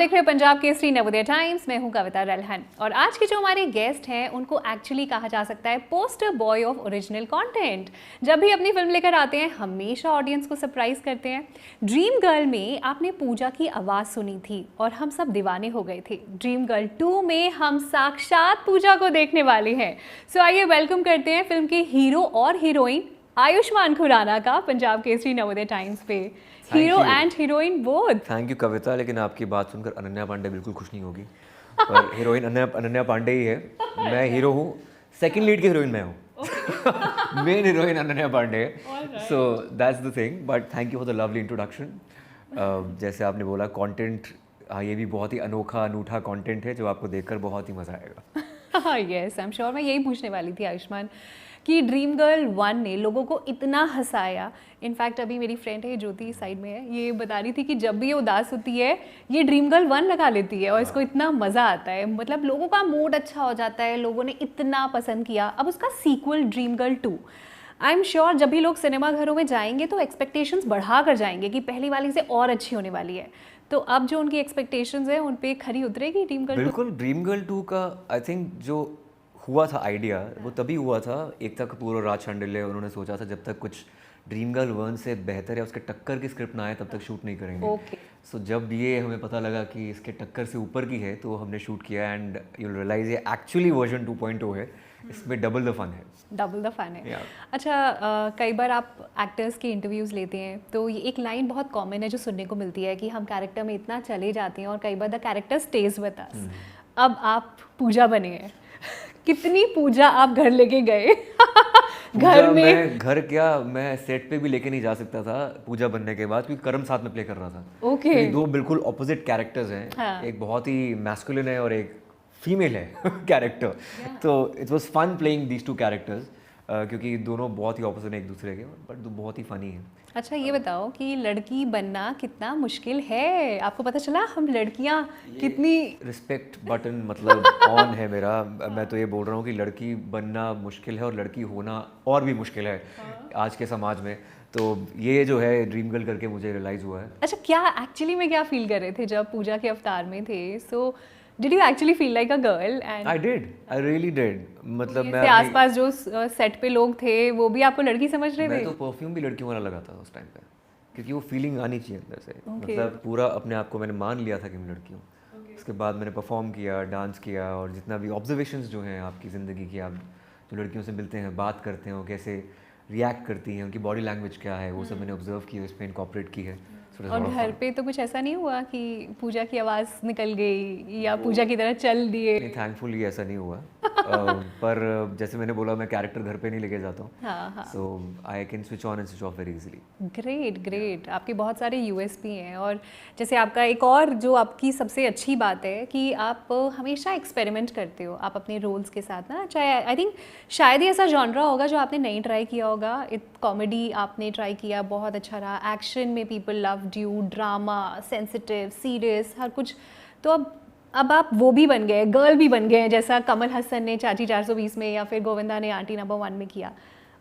देख रहे हैं पंजाब केसरी नवोदय टाइम्स। मैं हूं कविता रल्हन और आज के जो हमारे गेस्ट हैं उनको एक्चुअली कहा जा सकता है poster boy of original content. जब भी अपनी फिल्म लेकर आते हैं हमेशा ऑडियंस को सरप्राइज करते हैं। ड्रीम गर्ल में आपने पूजा की आवाज़ सुनी थी और हम सब दीवाने हो गए थे। ड्रीम गर्ल 2 में हम साक्षात पूजा को देखने वाले हैं। सो आइए वेलकम करते हैं फिल्म के हीरो और हीरोइन आयुष्मान खुराना का पंजाब केसरी नवोदय टाइम्स पे। Hero and heroine both. Thank you Kavita, लेकिन आपकी बात सुनकर अनन्या पांडे बिल्कुल खुश नहीं होगी। पर हीरोइन अनन्या पांडे ही है, मैं हीरो हूँ। सेकंड लीड की हीरोइन मैं हूँ। मेन हीरोइन अनन्या पांडे है। So that's the thing. But thank you for the lovely introduction. जैसे आपने बोला कंटेंट, ये भी बहुत ही अनोखा अनूठा कंटेंट है जो आपको देखकर बहुत ही मज़ा आएगा। Yes, I am sure. मैं यही पूछने वाली थी आयुष्मान कि ड्रीम गर्ल 1 ने लोगों को इतना हंसाया। इनफैक्ट अभी मेरी फ्रेंड है ज्योति साइड में है, ये बता रही थी कि जब भी ये उदास होती है ये ड्रीम गर्ल 1 लगा लेती है और इसको इतना मज़ा आता है। मतलब लोगों का मूड अच्छा हो जाता है, लोगों ने इतना पसंद किया। अब उसका sequel dream girl 2, I am sure जब भी लोग सिनेमा घरों में जाएंगे तो एक्सपेक्टेशंस बढ़ा कर जाएंगे कि पहली वाली से और अच्छी होने वाली है। तो अब जो उनकी एक्सपेक्टेशंस है उन पे खरी उतरेगी ड्रीम गर्ल 2? बिल्कुल। ड्रीम गर्ल 2 का आई थिंक जो हुआ था आइडिया, वो तभी हुआ था एकता कपूर और राज शांडिल्य उन्होंने सोचा था जब तक कुछ ड्रीम गर्ल 1 से बेहतर या उसके टक्कर की स्क्रिप्ट ना आए तब तक शूट नहीं करेंगे। सो जब ये हमें पता लगा कि इसके टक्कर से ऊपर की है तो हमने शूट किया एंड यू विल रियलाइज ये एक्चुअली वर्जन 2.0 है। इसमें डबल द फन है। डबल द फन है। अच्छा, कई बार आप एक्टर्स के इंटरव्यूज़ लेते हैं तो ये एक लाइन बहुत कॉमन है जो सुनने को मिलती है कि हम कैरेक्टर में इतना चले जाते हैं और कई बार the character stage with us. अब आप पूजा बने हैं, कितनी पूजा आप घर लेके गए? घर में मैं घर क्या, मैं सेट पे भी लेके नहीं जा सकता था पूजा बनने के बाद, क्योंकि कर्म साथ में प्ले कर रहा था। ओके। दो बिल्कुल ऑपोजिट कैरेक्टर्स हैं। हाँ। एक बहुत ही मैस्कुलिन है और एक फीमेल है कैरेक्टर। तो it was fun playing these two characters, क्योंकि दोनों बहुत ही ऑपोजिट हैं एक दूसरे के, बट बहुत ही फनी है। अच्छा, ये बताओ कि लड़की बनना कितना मुश्किल है? आपको पता चला हम लड़कियां कितनी रिस्पेक्ट बटन मतलब ऑन है मेरा। मैं तो ये बोल रहा हूँ कि लड़की बनना मुश्किल है और लड़की होना और भी मुश्किल है आज के समाज में। तो ये जो है ड्रीम गर्ल करके मुझे रियलाइज़ हुआ है। अच्छा, क्या एक्चुअली में क्या फील कर रहे थे जब पूजा के अवतार में थे? So did you actually feel like a girl? And I really did. मतलब मैं आसपास जो सेट पे लोग थे वो भी आपको लड़की समझ रहे थे? मैं तो परफ्यूम भी लड़कियों वाला लगा था उस टाइम पे, क्योंकि वो फीलिंग आनी चाहिए अंदर से। मतलब पूरा अपने आप को मैंने मान लिया था कि मैं लड़की हूँ। उसके बाद मैंने परफॉर्म किया, डांस किया, और जितना भी ऑब्जर्वेशंस जो हैं आपकी ज़िंदगी की, आप जो लड़कियों से मिलते हैं, बात करते हैं, वो कैसे रिएक्ट करती हैं, उनकी बॉडी लैंग्वेज क्या है, वो सब मैंने ऑब्जर्व किया, इस पर इनकॉर्पोरेट की है। और घर पे तो कुछ ऐसा नहीं हुआ कि पूजा की आवाज़ निकल गई या पूजा की तरह चल दिए? नहीं, थैंकफुली ऐसा नहीं हुआ। पर जैसे मैंने बोला, मैं कैरेक्टर घर पे नहीं लेके जाता हूँ। So I can switch on and switch off very easily. Great great. आपके बहुत सारे यूएसपी हैं। और जैसे आपका एक और जो आपकी सबसे अच्छी बात है कि आप हमेशा एक्सपेरिमेंट करते हो आप अपने रोल्स के साथ ना। चाहे आई थिंक शायद ही ऐसा जॉनरा होगा जो आपने नहीं ट्राई किया होगा। कॉमेडी आपने ट्राई किया, बहुत अच्छा रहा। एक्शन में people loved you, drama, sensitive, serious, हर कुछ। तो अब आप वो भी बन गए, गर्ल भी बन गए हैं, जैसा कमल हसन ने चाची 420 में या फिर गोविंदा ने आंटी नंबर 1 में किया।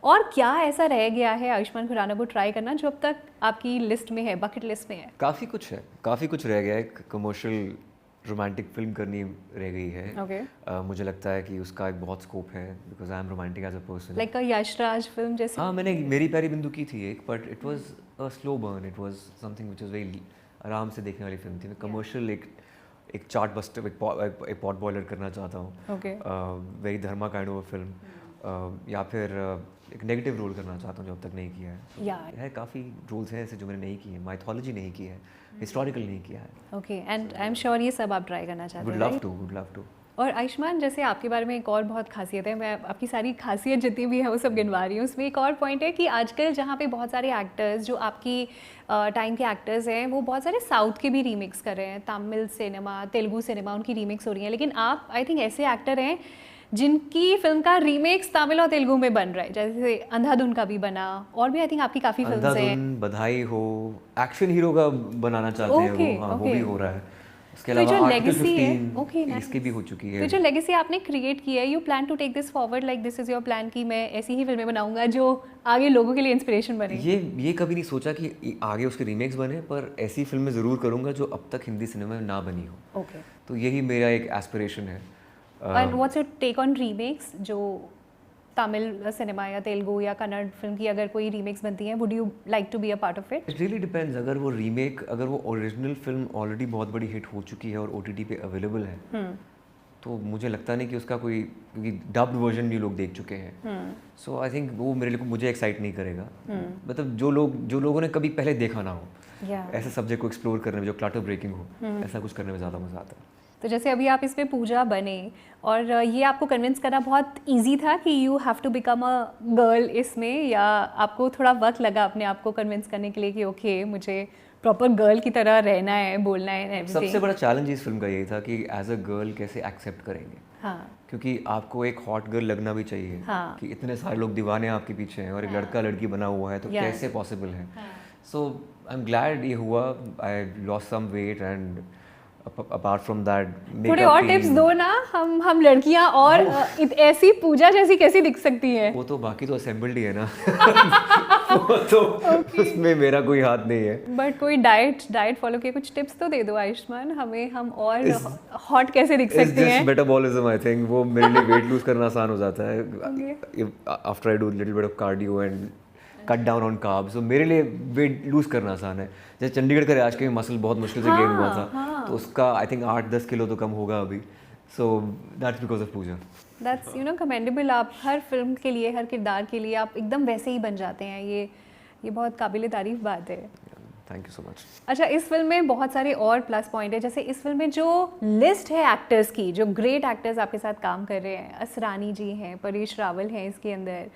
और क्या ऐसा रह गया है आयुष्मान खुराना को ट्राई करना जो अब तक आपकी लिस्ट में है, बकेट लिस्ट में है? काफ़ी कुछ है, काफ़ी कुछ रह गया है। एक कमर्शियल रोमांटिक फिल्म करनी रह गई है। Okay. मुझे लगता है कि उसका एक बहुत स्कोप है, because I am romantic as a person. Like a Yashraj film जैसे? हाँ, मैंने मेरी प्यारी बिंदु की थी एक, but it was a slow burn. It was something which was very आराम से देखने वाली फिल्म थी। मैं कमर्शियल एक चार्ट बस्टर, एक पॉट बॉयलर करना चाहता हूँ। Very Dharma kind of film, या फिर एक नेगेटिव रोल करना चाहता हूँ जो अब तक नहीं किया है। है काफ़ी रोल्स हैं ऐसे जो मैंने नहीं किए हैं। माइथोलॉजी नहीं की है, हिस्टोरिकल नहीं किया है। Okay, and I am sure ये सब आप ट्राई करना चाहते हैं। Would love to. और आयुष्मान, जैसे आपके बारे में एक और बहुत खासियत है, मैं आपकी सारी खासियत जितनी भी है वो सब गिनवा रही हूँ। उसमें एक और पॉइंट है कि आजकल जहाँ पे बहुत सारे एक्टर्स जो आपकी टाइम के एक्टर्स हैं वो बहुत सारे साउथ के भी रीमिक्स कर रहे हैं। तमिल सिनेमा, तेलुगु सिनेमा, उनकी रीमिक्स हो रही हैं। लेकिन आप आई थिंक ऐसे एक्टर हैं जिनकी फिल्म का रीमेक्स तमिल और तेलुगु में बन रहा है। जैसे अंधाधुन का भी बना, और भी आई थिंक आपकी काफ़ी फिल्म्स हैं। बधाई हो, एक्शन हीरो का बनाना चाहते हैं वो, हाँ, वो भी हो रहा है। उसके अलावा जो आर्टिकल लेगेसी है 15 इसकी भी हो चुकी है। तो जो लेगेसी आपने क्रिएट की है, you plan to take this forward, like this is your plan कि मैं ऐसी ही फिल्में बनाऊंगा जो आगे लोगों के लिए इंस्पिरेशन बने? ये कभी नहीं सोचा कि आगे उसके रीमेक्स बने, पर ऐसी फिल्में ज़रूर करूँगा जो अब तक हिंदी सिनेमा में ना बनी हो। ओके, तो यही मेरा एक एस्पिरेशन है। And what's your take on remakes? जो तमिल सिनेमा या तेलुगु या कन्नड़ फिल्म की अगर कोई रीमेक्स बनती है, would you like to be a part of it? It really depends. अगर वो ओरिजिनल फिल्म ऑलरेडी बहुत बड़ी हिट हो चुकी है और OTT पे अवेलेबल है, तो मुझे लगता नहीं कि उसका कोई, क्योंकि डब्ड वर्जन भी लोग देख चुके हैं, सो आई थिंक वो मुझे एक्साइट नहीं करेगा। मतलब जो लोगों ने कभी पहले देखा ना हो ऐसे सब्जेक्ट को एक्सप्लोर करने में, जो क्लटर ब्रेकिंग हो, ऐसा कुछ करने में ज़्यादा मज़ा आता है। तो जैसे अभी आप इसमें पूजा बने और ये आपको कन्विंस करना बहुत इजी था कि you have to become a girl इसमें, या आपको थोड़ा वक्त लगा अपने आप को कन्विंस करने के लिए कि ओके मुझे प्रॉपर गर्ल की तरह रहना है, बोलना है, एवरीथिंग? सबसे बड़ा चैलेंज इस फिल्म का यही था कि एज अ गर्ल कैसे एक्सेप्ट करेंगे। हाँ, क्योंकि आपको एक हॉट गर्ल लगना भी चाहिए। हाँ, कि इतने सारे लोग दीवाने आपके पीछे हैं और एक लड़का लड़की बना हुआ है, तो कैसे पॉसिबल है। सो आई एम ग्लैड ये हुआ। I lost some weight and apart from that थोड़े और टिप्स दो ना, हम लड़कियां और ऐसी पूजा जैसी कैसी दिख सकती हैं? वो तो बाकी तो असेंबल्ड ही है ना। वो तो उसमें मेरा कोई हाथ नहीं है। बट कोई डाइट फॉलो के कुछ टिप्स तो दे दो आयुष्मान हमें, हम और हॉट कैसे दिख सकते हैं? मेटाबॉलिज्म आई थिंक वो मेरे लिए वेट लूज करना आसान हो जाता है after I do little bit of cardio and cut down on carbs. तो मेरे लिए वेट लूज करना आसान है। जैसे चंडीगढ़ का रियाज के मसल बहुत मुश्किल से गेन हुआ था, तो उसका आई थिंक 8-10 किलो तो कम होगा अभी। So that's because of Pooja. That's commendable. आप हर फिल्म के लिए, हर किरदार के लिए आप एकदम वैसे ही बन जाते हैं। ये बहुत काबिल तारीफ बात है। Thank you so much. अच्छा, इस फिल्म में बहुत सारे और प्लस पॉइंट है। जैसे इस फिल्म में जो लिस्ट है एक्टर्स की, जो ग्रेट एक्टर्स आपके साथ काम कर रहे हैं, असरानी जी हैं, परेश रावल हैं इसके अंदर,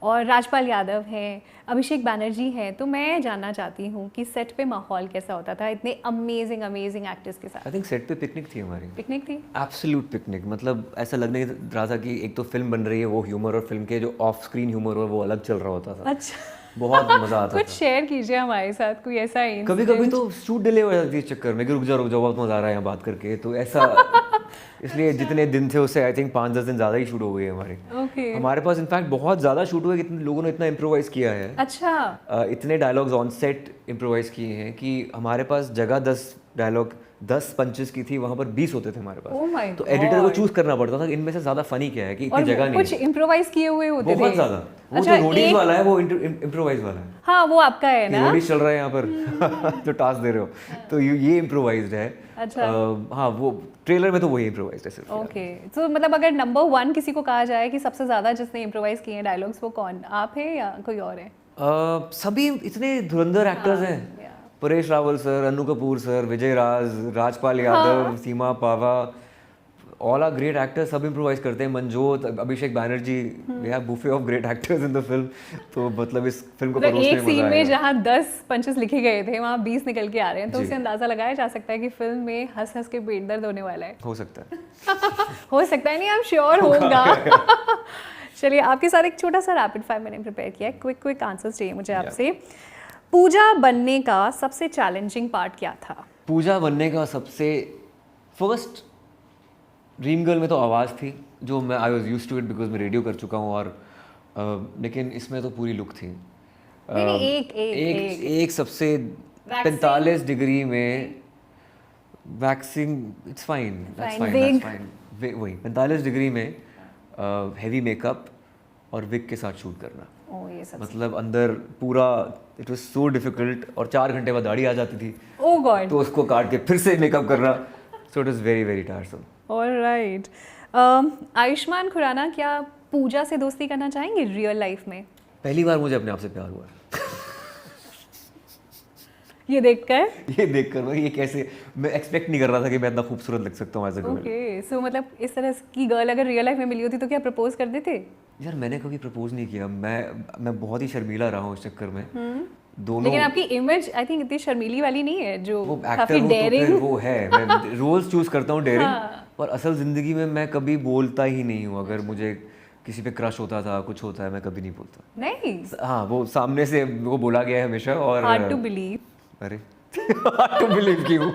और राजपाल यादव हैं, अभिषेक बैनर्जी हैं। तो मैं जानना चाहती हूँ कि सेट पे माहौल कैसा होता था इतने अमेजिंग एक्टर्स के साथ? आई थिंक सेट पे पिकनिक थी हमारी। पिकनिक थी? Absolute picnic. मतलब ऐसा लगने रहा था कि एक तो फिल्म बन रही है, वो ह्यूमर, और फिल्म के जो ऑफ स्क्रीन ह्यूमर हो वो अलग चल रहा होता था। अच्छा, बहुत मजा आता कुछ शेयर कीजिए हमारे साथ कोई ऐसा ही। कभी कभी तो शूट डिले हो जाती है इस चक्कर में कि रुक जाओ बहुत मजा आ रहा है यहाँ बात करके, तो ऐसा इसलिए जितने दिन थे उससे आई थिंक 5-10 दिन ज़्यादा ही शूट हो गए हमारे। हमारे पास इनफैक्ट बहुत ज़्यादा शूट हुए, कितने लोगों ने इतना इम्प्रोवाइज़ किया है। अच्छा। इतने डायलॉग्स ऑन सेट इम्प्रोवाइज़ किए हैं कि हमारे पास जगह 10 पंचेस की थी, वहाँ पर 20 होते थे हमारे पास। Oh my तो एडिटर को चूज करना पड़ता था इनमें से ज़्यादा फनी क्या है, कि इतनी जगह नहीं, कुछ इम्प्रोवाइज किए हुए होते थे बहुत ज़्यादा। वो जो रोडीज वाला है वो इम्प्रोवाइज वाला है। हाँ, वो आपका है ना? रोडीज चल रहा है यहाँ पर जो टास्क दे रहे हो, तो ये इम्प्रोवाइज्ड है। अच्छा। हाँ, वो ट्रेलर में तो वही इम्प्रोवाइज्ड है सिर्फ। ओके, तो मतलब अगर नंबर 1 किसी को कहा जाए कि सबसे ज़्यादा जिसने इम्प्रोवाइज किए हैं डायलॉग्स, वो कौन, आप हैं या कोई और है? सभी इतने धुरंधर एक्टर्स हैं। Paresh Rawal sir, Annu Kapoor sir, Vijay Raaz, Rajpal Yadav, Seema Pahwa, all are great actors. सब इम्प्रोवाइज करते हैं। Manjot, Abhishek Banerjee, we have buffet of great actors in the film. तो मतलब इस फिल्म को परोसने में एक सीन में जहाँ 10 पंचेस लिखे गए थे वहाँ 20 निकल के आ रहे हैं, तो उससे अंदाजा लगाया जा सकता है कि फिल्म में हंस के पेट दर्द होने वाला है। हो सकता है हो सकता है नहीं, आई एम श्योर होगा। चलिए, आपके साथ एक छोटा सा रैपिड फायर मैंने प्रिपेयर किया है। क्विक आंसर्स चाहिए मुझे आपसे। पूजा बनने का सबसे चैलेंजिंग पार्ट क्या था? पूजा बनने का सबसे फर्स्ट ड्रीम गर्ल में तो आवाज़ थी, जो मैं I was used to it because मैं रेडियो कर चुका हूँ, और लेकिन इसमें तो पूरी लुक थी। एक सबसे 45 डिग्री में वैक्सिंग, इट्स फाइन, वही 45 डिग्री में हेवी मेकअप और विग के साथ शूट करना। मतलब अंदर पूरा, इट वाज सो डिफिकल्ट, और 4 घंटे बाद दाढ़ी आ जाती थी। Oh god. तो उसको काट के फिर से मेकअप करना, so it was very very tiresome. Alright. Ayushmann Khurrana, क्या पूजा से दोस्ती करना चाहेंगे रियल लाइफ में? पहली बार मुझे अपने आप से प्यार हुआ। ये देखकर भाई, ये कैसे, मैं एक्सपेक्ट नहीं कर रहा था कि मैं इतना खूबसूरत लग सकता हूँ एज अ गर्ल। ओके, सो मतलब इस तरह की गर्ल अगर रियल लाइफ में मिली होती तो क्या प्रपोज कर देते? यार मैंने कभी प्रपोज नहीं किया। मैं बहुत ही शर्मीला रहा हूँ इस चक्कर में। दोनों, लेकिन आपकी इमेज आई थिंक इतनी शर्मीली वाली नहीं है, जो वो काफी डेयरिंग। तो वो है, मैं रोल्स चूज करता हूँ डेयरिंग, पर असल जिंदगी में मैं कभी बोलता ही नहीं हूँ। अगर मुझे किसी पे क्रश होता था, कुछ होता है, मैं कभी नहीं बोलता। नहीं, हाँ, वो सामने से वो बोला गया है हमेशा। और हार्ड टू बिलीव। अरे टू बिलीव कि हूँ।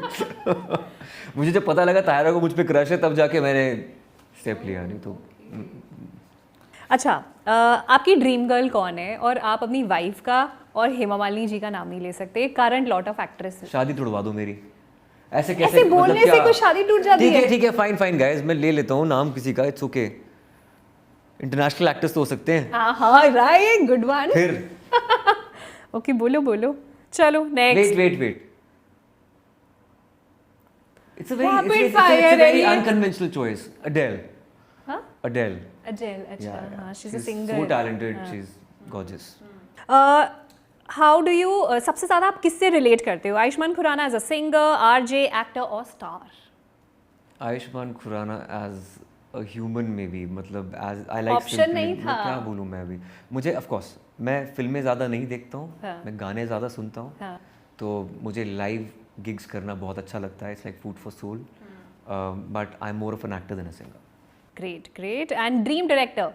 मुझे जब पता लगा तायरा को मुझ पे क्रश है तब जाके मैंने स्टेप लिया, नहीं तो। अच्छा, आपकी ड्रीम गर्ल कौन है? और आप अपनी वाइफ का और हेमा मालिनी जी का नाम नहीं ले सकते, करंट लॉट ऑफ एक्ट्रेस। शादी तुड़वा दो मेरी। ऐसे कैसे? ऐसे बोलने मतलब से कोई शादी टूट जाती है? ठीक है, फाइन गाइस, मैं ले लेता हूँ नाम किसी का, इट्स ओके। इंटरनेशनल एक्टर्स तो हो सकते हैं। हाँ, राइट, गुड वन। फिर ओके, बोलो। चलो next. Wait. It's a very unconventional choice. Adele. Huh? Adele. अच्छा, हाँ, she's a singer. So talented, she's gorgeous. How do you सबसे ज़्यादा आप किससे रिलेट करते हो? Ayushmann Khurrana as a singer, RJ, actor और star? Ayushmann Khurrana as a human में भी, मतलब एज आई लाइक ऑप्शन नहीं था। क्या बोलूँ मैं अभी, मुझे ऑफ कोर्स मैं फिल्में ज़्यादा नहीं देखता हूँ, हाँ. मैं गाने ज़्यादा सुनता हूँ, हाँ. तो मुझे लाइव गिग्स करना बहुत अच्छा लगता है, it's like food for soul, but I am more of an actor than a singer. Great. And dream director?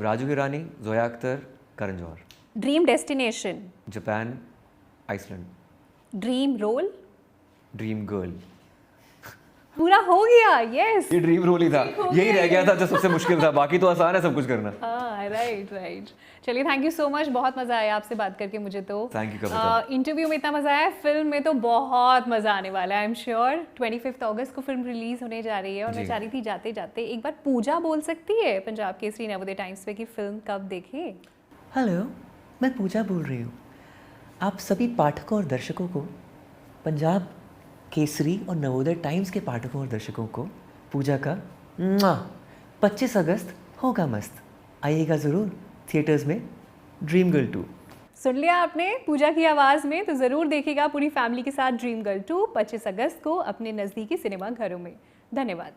Raju Hirani, Zoya Akhtar, Karan Johar. Dream destination? Japan, Iceland. Dream role? Dream girl. पूरा हो गया, यस। ये ड्रीम रोल ही था, यही रह गया था जो सबसे मुश्किल था, बाकी तो आसान है सब कुछ करना। हाँ, राइट। चलिए, थैंक यू सो मच, बहुत मज़ा आया आपसे बात करके मुझे तो। Thank you Kavita. इंटरव्यू में इतना मज़ा आया, फिल्म में तो बहुत मज़ा आने वाला है, आई एम श्योर। 25 अगस्त को फिल्म रिलीज होने जा रही है और मैं चाह रही थी जाते जाते एक बार पूजा बोल सकती है पंजाब केसरी नवोदय टाइम्स पे कि फिल्म कब देखें। हेलो, मैं पूजा बोल रही हूँ। आप सभी पाठकों और दर्शकों को, पंजाब केसरी और नवोदय टाइम्स के पाठकों और दर्शकों को पूजा का 25 अगस्त होगा मस्त। आइएगा ज़रूर थिएटर्स में ड्रीम गर्ल 2। सुन लिया आपने पूजा की आवाज़ में, तो ज़रूर देखिएगा पूरी फैमिली के साथ ड्रीम गर्ल 2 25 अगस्त को अपने नज़दीकी सिनेमा घरों में। धन्यवाद।